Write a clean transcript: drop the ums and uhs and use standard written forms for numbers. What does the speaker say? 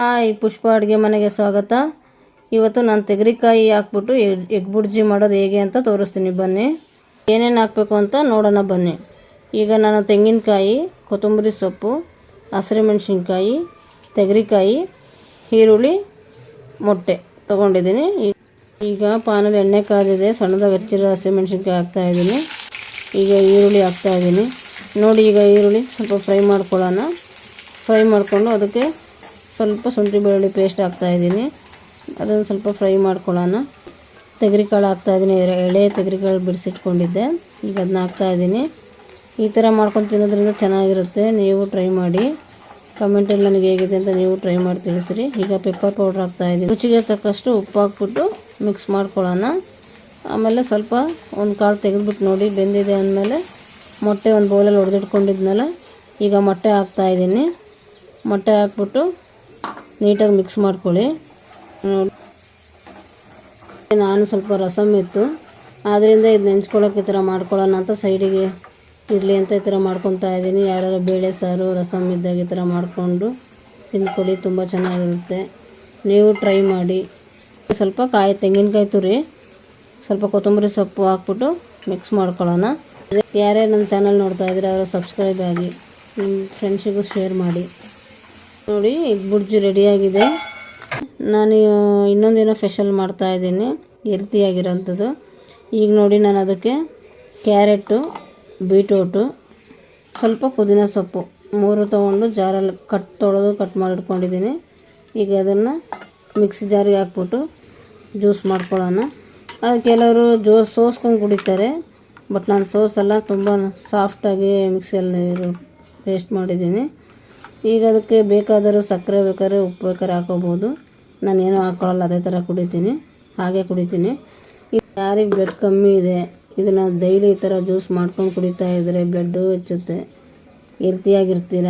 Hi, ಪುಷ್ಪ ಅಡುಗೆ ಮನೆಗೆ ಸ್ವಾಗತ. ಇವತ್ತು ನಾನು ತೆಗರಿಕಾಯಿ ಹಾಕ್ಬಿಟ್ಟು ಎಗ್ ಬುರ್ಜಿ ಮಾಡೋದು ಹೇಗೆ ಅಂತ ತೋರಿಸ್ತೀನಿ. ಬನ್ನಿ, ಏನೇನು ಹಾಕಬೇಕು ಅಂತ ನೋಡೋಣ ಬನ್ನಿ. ಈಗ ನಾನು ತೆಂಗಿನಕಾಯಿ, ಕೊತ್ತಂಬರಿ ಸೊಪ್ಪು, ಹಸಿಮೆಣಸಿನ್ಕಾಯಿ, ತೆಗರಿಕಾಯಿ, ಈರುಳ್ಳಿ, ಮೊಟ್ಟೆ ತೊಗೊಂಡಿದ್ದೀನಿ. ಈಗ ಪಾನಲ್ಲಿ ಎಣ್ಣೆ ಕಾದಿದೆ. ಸಣ್ಣದಾಗಿ ಹಚ್ಚಿರೋ ಹಸಿಮೆಣಸಿನ್ಕಾಯಿ ಹಾಕ್ತಾಯಿದ್ದೀನಿ. ಈಗ ಈರುಳ್ಳಿ ಹಾಕ್ತಾಯಿದ್ದೀನಿ. ನೋಡಿ, ಈಗ ಈರುಳ್ಳಿ ಸ್ವಲ್ಪ ಫ್ರೈ ಮಾಡ್ಕೊಳ್ಳೋಣ. ಫ್ರೈ ಮಾಡಿಕೊಂಡು ಅದಕ್ಕೆ ಸ್ವಲ್ಪ ಶುಂಠಿ ಬೆಳ್ಳುಳ್ಳಿ ಪೇಸ್ಟ್ ಹಾಕ್ತಾಯಿದ್ದೀನಿ. ಅದನ್ನು ಸ್ವಲ್ಪ ಫ್ರೈ ಮಾಡ್ಕೊಳ್ಳೋಣ. ತೆಗರಿಕಾಳು ಹಾಕ್ತಾಯಿದ್ದೀನಿ. ಎಳೆ ತೆಗರಿಕಾಳು ಬಿಡಿಸಿಟ್ಕೊಂಡಿದ್ದೆ. ಈಗ ಅದನ್ನ ಹಾಕ್ತಾಯಿದ್ದೀನಿ. ಈ ಥರ ಮಾಡ್ಕೊಂಡು ತಿನ್ನೋದ್ರಿಂದ ಚೆನ್ನಾಗಿರುತ್ತೆ. ನೀವು ಟ್ರೈ ಮಾಡಿ. ಕಮೆಂಟಲ್ಲಿ ನನಗೆ ಹೇಗಿದೆ ಅಂತ ನೀವು ಟ್ರೈ ಮಾಡಿ ತಿಳಿಸಿರಿ. ಈಗ ಪೆಪ್ಪರ್ ಪೌಡ್ರ್ ಹಾಕ್ತಾಯಿದ್ದೀನಿ. ರುಚಿಗೆ ತಕ್ಕಷ್ಟು ಉಪ್ಪು ಹಾಕ್ಬಿಟ್ಟು ಮಿಕ್ಸ್ ಮಾಡ್ಕೊಳ್ಳೋಣ. ಆಮೇಲೆ ಸ್ವಲ್ಪ ಒಂದು ಕಾಳು ತೆಗೆದ್ಬಿಟ್ಟು ನೋಡಿ ಬೆಂದಿದೆ ಅಂದಮೇಲೆ ಮೊಟ್ಟೆ ಒಂದು ಬೌಲಲ್ಲಿ ಹೊಡೆದಿಟ್ಕೊಂಡಿದ್ಮೇಲೆ ಈಗ ಮೊಟ್ಟೆ ಹಾಕ್ತಾಯಿದ್ದೀನಿ. ಮೊಟ್ಟೆ ಹಾಕ್ಬಿಟ್ಟು ನೀಟಾಗಿ ಮಿಕ್ಸ್ ಮಾಡ್ಕೊಳ್ಳಿ. ನಾನು ಸ್ವಲ್ಪ ರಸಮ್ ಇತ್ತು, ಆದ್ದರಿಂದ ಇದು ನೆಂಚ್ಕೊಳ್ಳೋಕೆ ಈ ಥರ ಮಾಡ್ಕೊಳ್ಳೋಣ ಅಂತ ಸೈಡಿಗೆ ಇರಲಿ ಅಂತ ಈ ಥರ ಮಾಡ್ಕೊತಾ ಇದ್ದೀನಿ. ಯಾರ್ಯಾರು ಬೇಳೆ ಸಾರು ರಸಮ್ ಇದ್ದಾಗ ಈ ಥರ ಮಾಡಿಕೊಂಡು ತಿಂದ್ಕೊಳ್ಳಿ, ತುಂಬ ಚೆನ್ನಾಗಿರುತ್ತೆ. ನೀವು ಟ್ರೈ ಮಾಡಿ. ಸ್ವಲ್ಪ ತೆಂಗಿನಕಾಯಿ ತುರಿ, ಸ್ವಲ್ಪ ಕೊತ್ತಂಬರಿ ಸೊಪ್ಪು ಹಾಕ್ಬಿಟ್ಟು ಮಿಕ್ಸ್ ಮಾಡ್ಕೊಳ್ಳೋಣ. ಯಾರ್ಯಾರು ನನ್ನ ಚಾನಲ್ ನೋಡ್ತಾ ಇದ್ದೀರ ಅವರು ಸಬ್ಸ್ಕ್ರೈಬ್ ಆಗಿ, ನಿಮ್ಮ ಫ್ರೆಂಡ್ಸಿಗೂ ಶೇರ್ ಮಾಡಿ. ನೋಡಿ, ಎಗ್ ಬುರ್ಜಿ ರೆಡಿಯಾಗಿದೆ. ನಾನು ಇನ್ನೊಂದೇನೋ ಸ್ಪೆಷಲ್ ಮಾಡ್ತಾಯಿದ್ದೀನಿ, ಹೆಲ್ತಿಯಾಗಿರೋಂಥದ್ದು. ಈಗ ನೋಡಿ, ನಾನು ಅದಕ್ಕೆ ಕ್ಯಾರೆಟು, ಬೀಟ್ರೂಟು, ಸ್ವಲ್ಪ ಪುದೀನ ಸೊಪ್ಪು 3 ತೊಗೊಂಡು ಜಾರಲ್ಲಿ ತೊಳೆದು ಕಟ್ ಮಾಡಿಟ್ಕೊಂಡಿದ್ದೀನಿ. ಈಗ ಅದನ್ನು ಮಿಕ್ಸಿ ಜಾರಿಗೆ ಹಾಕ್ಬಿಟ್ಟು ಜ್ಯೂಸ್ ಮಾಡ್ಕೊಳ್ಳೋಣ. ಅದು ಕೆಲವರು ಸೋಸ್ಕೊಂಡು ಕುಡಿತಾರೆ, ಬಟ್ ನಾನು ಸೋಸಲ್ಲ, ತುಂಬ ಸಾಫ್ಟಾಗಿ ಮಿಕ್ಸಿಯಲ್ಲಿ ಪೇಸ್ಟ್ ಮಾಡಿದ್ದೀನಿ. ಈಗ ಅದಕ್ಕೆ ಬೇಕಾದರೂ ಸಕ್ಕರೆ ಬೇಕಾದ್ರೆ ಉಪ್ಪು ಬೇಕಾದ್ರೆ ಹಾಕೋಬೋದು. ನಾನೇನೂ ಹಾಕ್ಕೊಳ್ಳಲ್ಲ, ಅದೇ ಥರ ಹಾಗೆ ಕುಡಿತೀನಿ. ಯಾರಿಗೆ ಬ್ಲಡ್ ಕಮ್ಮಿ ಇದೆ, ಇದನ್ನು ಡೈಲಿ ಈ ಥರ ಜ್ಯೂಸ್ ಮಾಡ್ಕೊಂಡು ಕುಡಿತಾ ಇದ್ದರೆ ಬ್ಲಡ್ಡು ಹೆಚ್ಚುತ್ತೆ, ಹೆಲ್ತಿಯಾಗಿರ್ತೀರ.